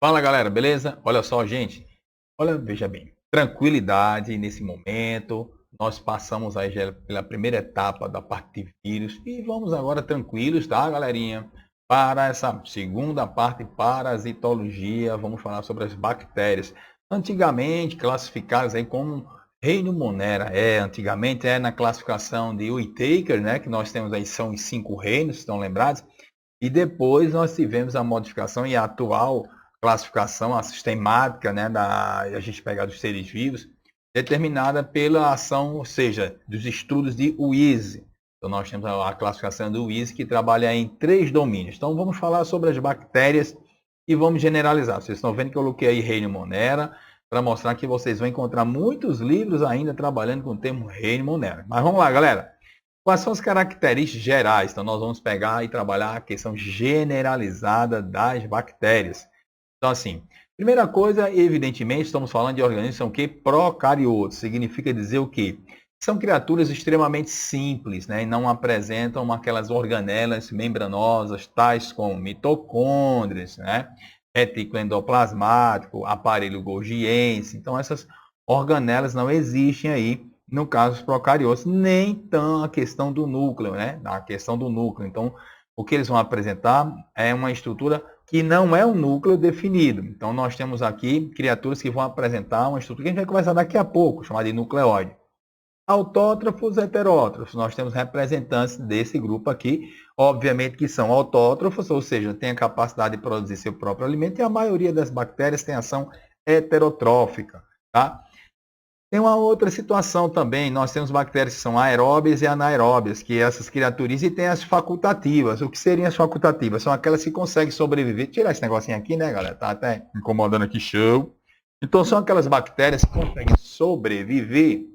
Fala galera, beleza? Olha só, gente. Olha, veja bem, tranquilidade nesse momento. Nós passamos aí já pela primeira etapa da parte de vírus e vamos agora tranquilos, tá, galerinha? Para essa segunda parte, parasitologia, vamos falar sobre as bactérias. Antigamente classificadas aí como Reino Monera. Antigamente na classificação de Whittaker, né? Que nós temos aí, são os 5 reinos, estão lembrados? E depois nós tivemos a modificação e a atual classificação, a sistemática, né, a gente pegar dos seres vivos, determinada pela ação, ou seja, dos estudos de Wise. Então nós temos a classificação do Wise que trabalha em 3 domínios. Então vamos falar sobre as bactérias e vamos generalizar. Vocês estão vendo que eu coloquei aí Reino Monera para mostrar que vocês vão encontrar muitos livros ainda trabalhando com o termo Reino Monera. Mas vamos lá, galera. Quais são as características gerais? Então, nós vamos pegar e trabalhar a questão generalizada das bactérias. Então, assim, primeira coisa, evidentemente, estamos falando de organismos que são o quê? Procariotos. Significa dizer o quê? São criaturas extremamente simples, né? E não apresentam aquelas organelas membranosas, tais como mitocôndrias, né? Retículo endoplasmático, aparelho Golgiense. Então, essas organelas não existem aí no caso dos procariotos, nem tão a questão do núcleo, né? A questão do núcleo. Então, o que eles vão apresentar é uma estrutura que não é um núcleo definido. Então, nós temos aqui criaturas que vão apresentar uma estrutura que a gente vai conversar daqui a pouco, chamada de nucleóide. Autótrofos, heterótrofos. Nós temos representantes desse grupo aqui, obviamente que são autótrofos, ou seja, têm a capacidade de produzir seu próprio alimento, e a maioria das bactérias tem ação heterotrófica, tá? Tem uma outra situação também, nós temos bactérias que são aeróbias e anaeróbias, que essas criaturas, e tem as facultativas. O que seriam as facultativas? São aquelas que conseguem sobreviver. Tirar esse negocinho aqui, né, galera? Tá até incomodando aqui, show. Então, são aquelas bactérias que conseguem sobreviver,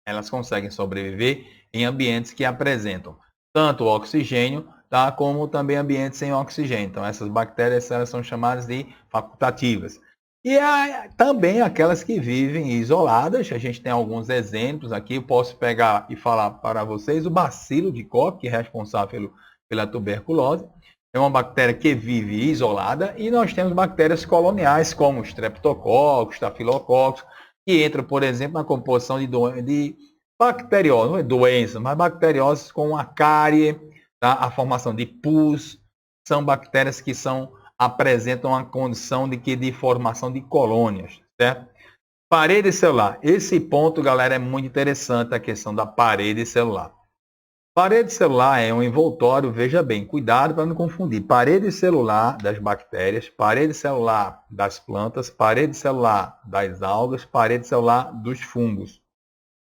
elas conseguem sobreviver em ambientes que apresentam tanto oxigênio, tá, como também ambientes sem oxigênio. Então, essas bactérias elas são chamadas de facultativas. E também aquelas que vivem isoladas, a gente tem alguns exemplos aqui, eu posso pegar e falar para vocês o bacilo de Koch, que é responsável pela tuberculose, é uma bactéria que vive isolada, e nós temos bactérias coloniais, como os streptococcus, estafilococcus, que entram, por exemplo, na composição de bacterioses, não é doenças, mas bacterioses com a cárie, tá? A formação de pus, são bactérias que apresentam a condição de formação de colônias, certo? Parede celular. Esse ponto, galera, é muito interessante, a questão da parede celular. Parede celular é um envoltório, veja bem, cuidado para não confundir. Parede celular das bactérias, parede celular das plantas, parede celular das algas, parede celular dos fungos.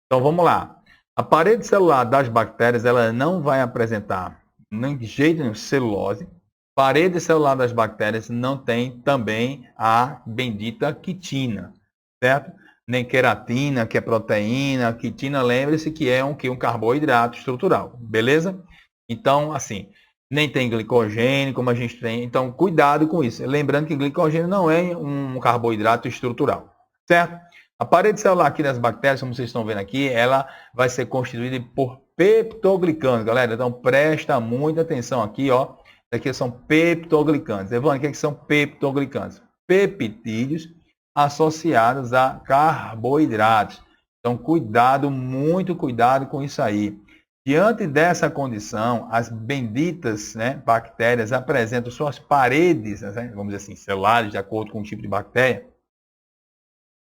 Então vamos lá. A parede celular das bactérias, ela não vai apresentar de jeito nenhum celulose. Parede celular das bactérias não tem também a bendita quitina, certo? Nem queratina, que é proteína, quitina, lembre-se que é um carboidrato estrutural, beleza? Então, assim, nem tem glicogênio, como a gente tem. Então, cuidado com isso. Lembrando que glicogênio não é um carboidrato estrutural, certo? A parede celular aqui das bactérias, como vocês estão vendo aqui, ela vai ser constituída por peptoglicanos, galera. Então, presta muita atenção aqui, ó. Aqui são peptoglicanos. Evandro, o que são peptoglicanos? Peptídeos associados a carboidratos. Então, cuidado, muito cuidado com isso aí. Diante dessa condição, as benditas, né, bactérias apresentam suas paredes, né, vamos dizer assim, celulares, de acordo com o tipo de bactéria.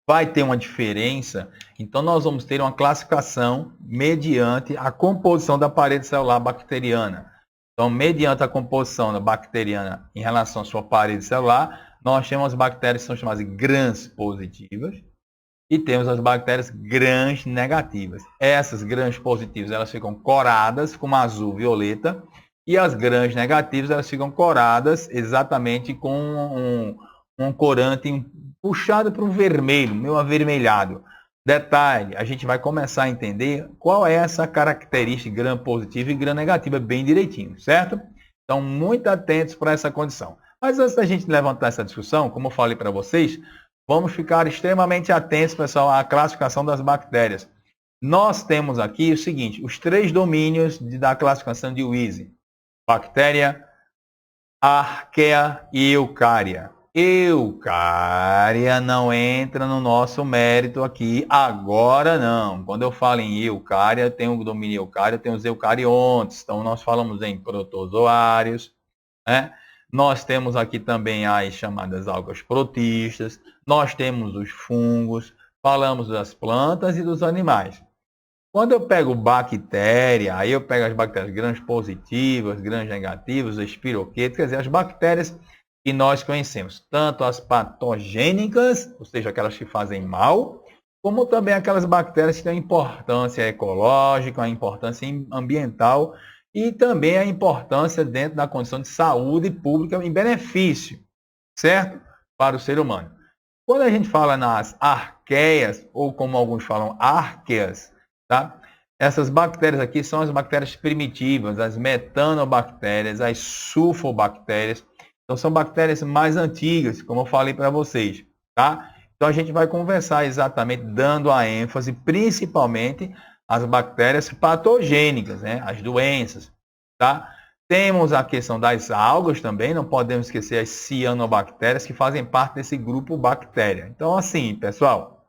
Vai ter uma diferença, então nós vamos ter uma classificação mediante a composição da parede celular bacteriana. Então, mediante a composição da bacteriana em relação à sua parede celular, nós temos as bactérias que são chamadas de gram positivas e temos as bactérias gram negativas. Essas gram positivas elas ficam coradas com azul violeta, e as gram negativas elas ficam coradas exatamente com um corante puxado para um vermelho, meio avermelhado. Detalhe, a gente vai começar a entender qual é essa característica gram positiva e gram negativa bem direitinho, certo? Então, muito atentos para essa condição. Mas antes da gente levantar essa discussão, como eu falei para vocês, vamos ficar extremamente atentos, pessoal, à classificação das bactérias. Nós temos aqui o seguinte, os 3 domínios da classificação de Wise. Bactéria, arqueia e eucária. Eucária não entra no nosso mérito aqui agora não. Quando eu falo em eucária, tem o domínio eucário, tem os eucariontes. Então nós falamos em protozoários, né? Nós temos aqui também as chamadas algas protistas, nós temos os fungos, falamos das plantas e dos animais. Quando eu pego bactéria, aí eu pego as bactérias gram-positivas, gram-negativas, espiroquetas e as bactérias que nós conhecemos, tanto as patogênicas, ou seja, aquelas que fazem mal, como também aquelas bactérias que têm importância ecológica, a importância ambiental e também a importância dentro da condição de saúde pública em benefício, certo? Para o ser humano. Quando a gente fala nas arqueias, ou como alguns falam, árqueas, tá? Essas bactérias aqui são as bactérias primitivas, as metanobactérias, as sulfobactérias. Então, são bactérias mais antigas, como eu falei para vocês, tá? Então, a gente vai conversar exatamente dando a ênfase, principalmente, às bactérias patogênicas, né? As doenças, tá? Temos a questão das algas também, não podemos esquecer as cianobactérias, que fazem parte desse grupo bactéria. Então, assim, pessoal,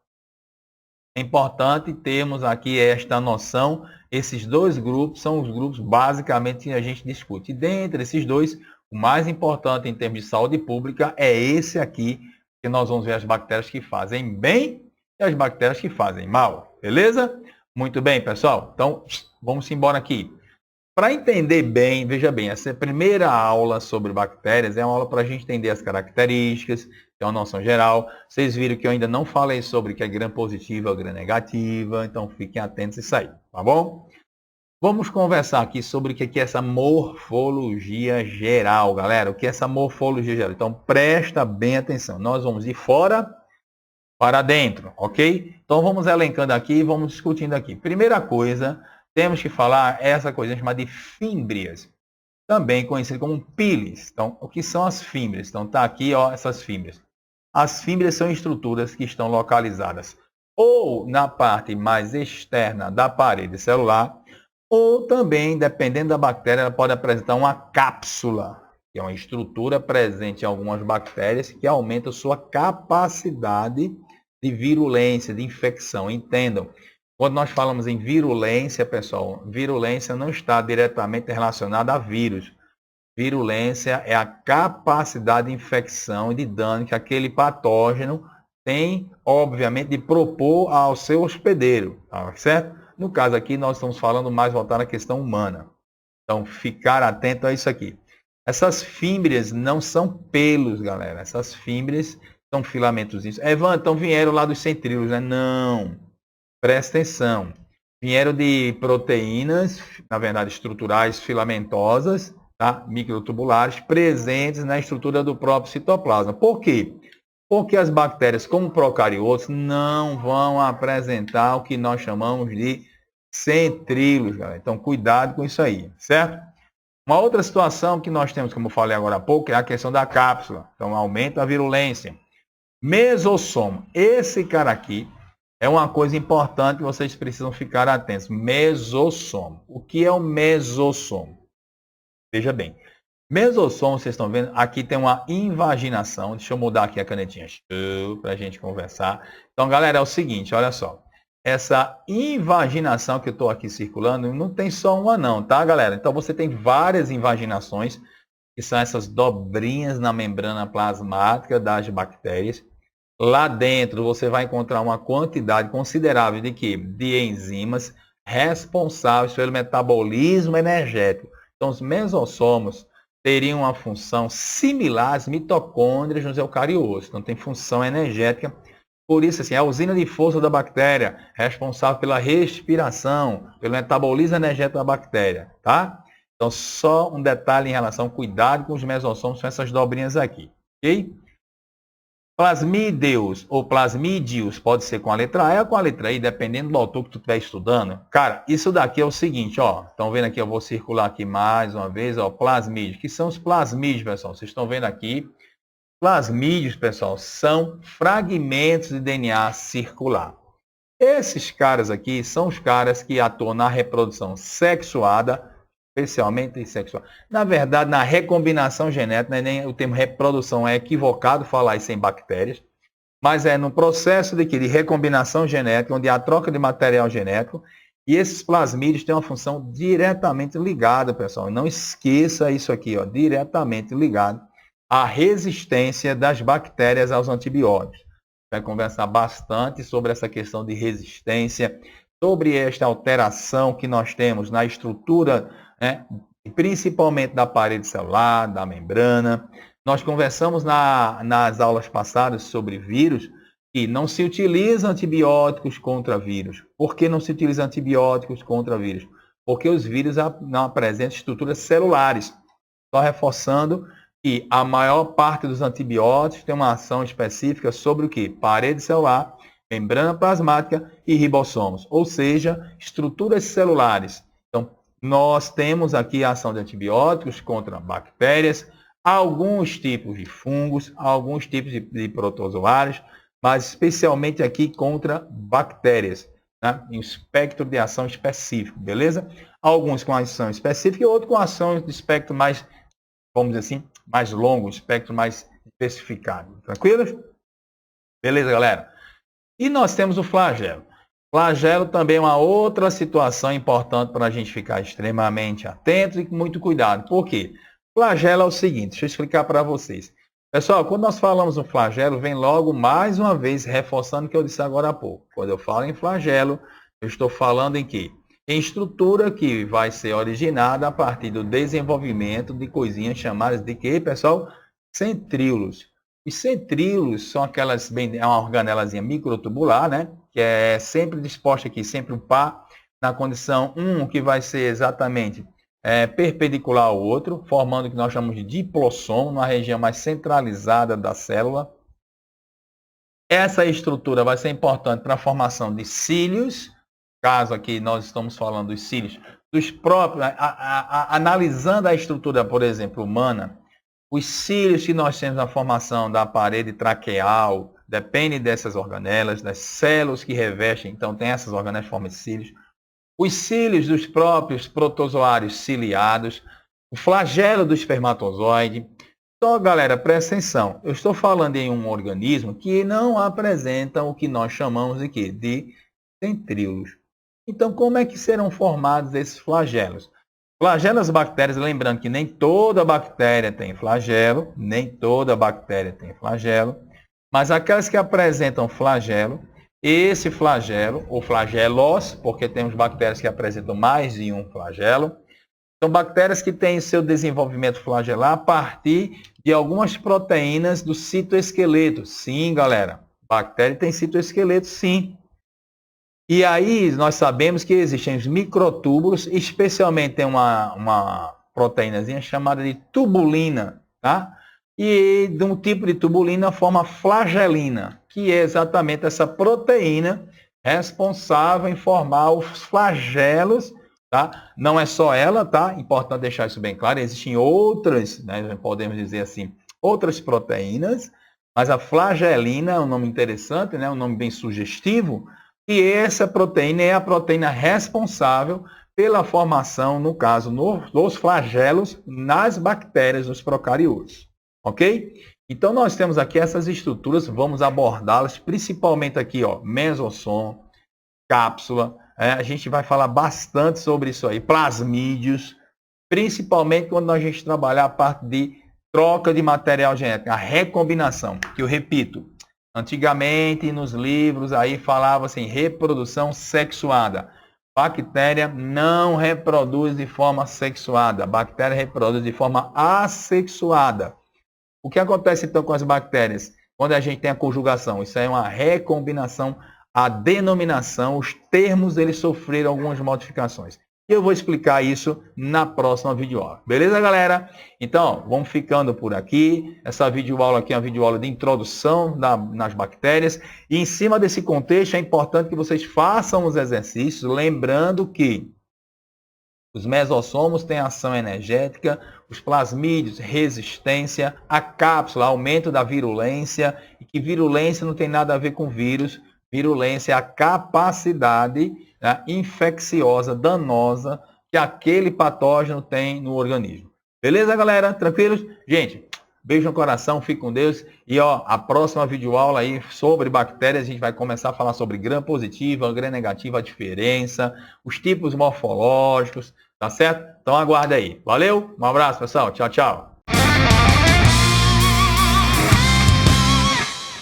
é importante termos aqui esta noção. Esses dois grupos são os grupos basicamente que a gente discute. E dentre esses dois, o mais importante em termos de saúde pública é esse aqui, que nós vamos ver as bactérias que fazem bem e as bactérias que fazem mal. Beleza? Muito bem, pessoal. Então, vamos embora aqui. Para entender bem, veja bem, essa primeira aula sobre bactérias é uma aula para a gente entender as características, que é uma noção geral. Vocês viram que eu ainda não falei sobre o que é gram-positiva ou gram-negativa, então fiquem atentos a isso aí, tá bom? Vamos conversar aqui sobre o que é essa morfologia geral, galera. O que é essa morfologia geral? Então, presta bem atenção. Nós vamos de fora para dentro, ok? Então, vamos elencando aqui e vamos discutindo aqui. Primeira coisa, temos que falar essa coisa chamada de fímbrias, também conhecida como piles. Então, o que são as fímbrias? Então, tá aqui, ó, essas fímbrias. As fímbrias são estruturas que estão localizadas ou na parte mais externa da parede celular, ou também, dependendo da bactéria, ela pode apresentar uma cápsula, que é uma estrutura presente em algumas bactérias que aumenta sua capacidade de virulência, de infecção. Entendam, quando nós falamos em virulência, pessoal, virulência não está diretamente relacionada a vírus. Virulência é a capacidade de infecção e de dano que aquele patógeno tem, obviamente, de propor ao seu hospedeiro, tá certo? No caso aqui, nós estamos falando mais voltado à questão humana. Então, ficar atento a isso aqui. Essas fímbrias não são pelos, galera. Essas fímbrias são filamentos. Evandro, então vieram lá dos centríolos, né? Não. Presta atenção. Vieram de proteínas, na verdade, estruturais filamentosas, tá? Microtubulares, presentes na estrutura do próprio citoplasma. Por quê? Porque as bactérias, como procariotos, não vão apresentar o que nós chamamos de centríolos, galera. Então, cuidado com isso aí, certo? Uma outra situação que nós temos, como eu falei agora há pouco, é a questão da cápsula. Então, aumenta a virulência. Mesossomo. Esse cara aqui é uma coisa importante que vocês precisam ficar atentos. Mesossomo. O que é o mesossomo? Veja bem. Mesossomo, vocês estão vendo, aqui tem uma invaginação. Deixa eu mudar aqui a canetinha para a gente conversar. Então, galera, é o seguinte, olha só. Essa invaginação que eu estou aqui circulando, não tem só uma não, tá, galera? Então, você tem várias invaginações, que são essas dobrinhas na membrana plasmática das bactérias. Lá dentro, você vai encontrar uma quantidade considerável de quê? De enzimas responsáveis pelo metabolismo energético. Então, os mesossomos teriam uma função similar às mitocôndrias nos eucariotos. Então, tem função energética. Por isso, assim, a usina de força da bactéria, responsável pela respiração, pelo metabolismo energético da bactéria, tá? Então, só um detalhe em relação, cuidado com os mesossomos, com essas dobrinhas aqui, ok? Plasmídeos ou plasmídeos pode ser com a letra E ou com a letra I, dependendo do autor que tu estiver estudando. Cara, isso daqui é o seguinte, ó. Estão vendo aqui, eu vou circular aqui mais uma vez, ó, plasmídeos. Que são os plasmídeos, pessoal? Vocês estão vendo aqui. Plasmídeos, pessoal, são fragmentos de DNA circular. Esses caras aqui são os caras que atuam na reprodução sexuada especialmente sexual. Na verdade, na recombinação genética, nem o termo reprodução é equivocado falar isso em bactérias, mas é no processo de recombinação genética, onde há troca de material genético, e esses plasmídeos têm uma função diretamente ligada, pessoal. Não esqueça isso aqui, ó, diretamente ligado à resistência das bactérias aos antibióticos. Vai conversar bastante sobre essa questão de resistência, sobre esta alteração que nós temos na estrutura, né, principalmente da parede celular, da membrana. Nós conversamos nas aulas passadas sobre vírus, que não se utiliza antibióticos contra vírus. Por que não se utiliza antibióticos contra vírus? Porque os vírus não apresentam estruturas celulares. Só reforçando que a maior parte dos antibióticos tem uma ação específica sobre o quê? Parede celular, membrana plasmática e ribossomos, ou seja, estruturas celulares. Então, nós temos aqui a ação de antibióticos contra bactérias, alguns tipos de fungos, alguns tipos de protozoários, mas especialmente aqui contra bactérias, né? Em um espectro de ação específico, beleza? Alguns com ação específica e outros com ação de espectro mais, vamos dizer assim, mais longo, um espectro mais especificado. Tranquilos? Beleza, galera? E nós temos o flagelo. Flagelo também é uma outra situação importante para a gente ficar extremamente atento e com muito cuidado. Por quê? Flagelo é o seguinte, deixa eu explicar para vocês. Pessoal, quando nós falamos no flagelo, vem logo mais uma vez reforçando o que eu disse agora há pouco. Quando eu falo em flagelo, eu estou falando em quê? Em estrutura que vai ser originada a partir do desenvolvimento de coisinhas chamadas de quê, pessoal? Centríolos. Os centríolos são aquelas, é uma organelazinha microtubular, né? Que é sempre disposta aqui, sempre um par, na condição 1, que vai ser exatamente perpendicular ao outro, formando o que nós chamamos de diplossomo, na região mais centralizada da célula. Essa estrutura vai ser importante para a formação de cílios, caso aqui nós estamos falando dos cílios, dos próprios, analisando a estrutura, por exemplo, humana, os cílios que nós temos na formação da parede traqueal, depende dessas organelas, das células que revestem, então tem essas organelas que formam cílios. Os cílios dos próprios protozoários ciliados, o flagelo do espermatozoide. Então, galera, presta atenção. Eu estou falando em um organismo que não apresenta o que nós chamamos de quê? De centríolos. Então, como é que serão formados esses flagelos? Flagelos bactérias, lembrando que nem toda bactéria tem flagelo, nem toda bactéria tem flagelo, mas aquelas que apresentam flagelo, esse flagelo, ou flagelos, porque temos bactérias que apresentam mais de um flagelo, são bactérias que têm seu desenvolvimento flagelar a partir de algumas proteínas do citoesqueleto. Sim, galera, bactéria tem citoesqueleto, sim. E aí nós sabemos que existem os microtúbulos, especialmente tem uma proteínazinha chamada de tubulina, tá? E de um tipo de tubulina forma flagelina, que é exatamente essa proteína responsável em formar os flagelos, tá? Não é só ela, tá? Importante deixar isso bem claro, existem outras, né, podemos dizer assim, outras proteínas, mas a flagelina é um nome interessante, né, um nome bem sugestivo, e essa proteína é a proteína responsável pela formação, no caso, dos flagelos nas bactérias, nos procariotos. Ok? Então, nós temos aqui essas estruturas, vamos abordá-las, principalmente aqui, ó, mesossomo, cápsula, a gente vai falar bastante sobre isso aí, plasmídeos, principalmente quando a gente trabalhar a parte de troca de material genético, a recombinação, que eu repito, antigamente nos livros aí falava assim, reprodução sexuada. Bactéria não reproduz de forma sexuada, a bactéria reproduz de forma assexuada. O que acontece então com as bactérias? Quando a gente tem a conjugação, isso é uma recombinação, a denominação, os termos, eles sofreram algumas modificações. E eu vou explicar isso na próxima videoaula. Beleza, galera? Então, vamos ficando por aqui. Essa videoaula aqui é uma videoaula de introdução nas bactérias. E em cima desse contexto, é importante que vocês façam os exercícios, lembrando que os mesossomos têm ação energética, os plasmídeos, resistência, a cápsula, aumento da virulência, e que virulência não tem nada a ver com vírus. Virulência é a capacidade, né, infecciosa, danosa que aquele patógeno tem no organismo. Beleza, galera? Tranquilos? Gente, beijo no coração, fique com Deus. E ó, a próxima videoaula aí sobre bactérias, a gente vai começar a falar sobre gram positiva, gram negativa, a diferença, os tipos morfológicos, tá certo? Então aguarda aí. Valeu, um abraço, pessoal. Tchau, tchau.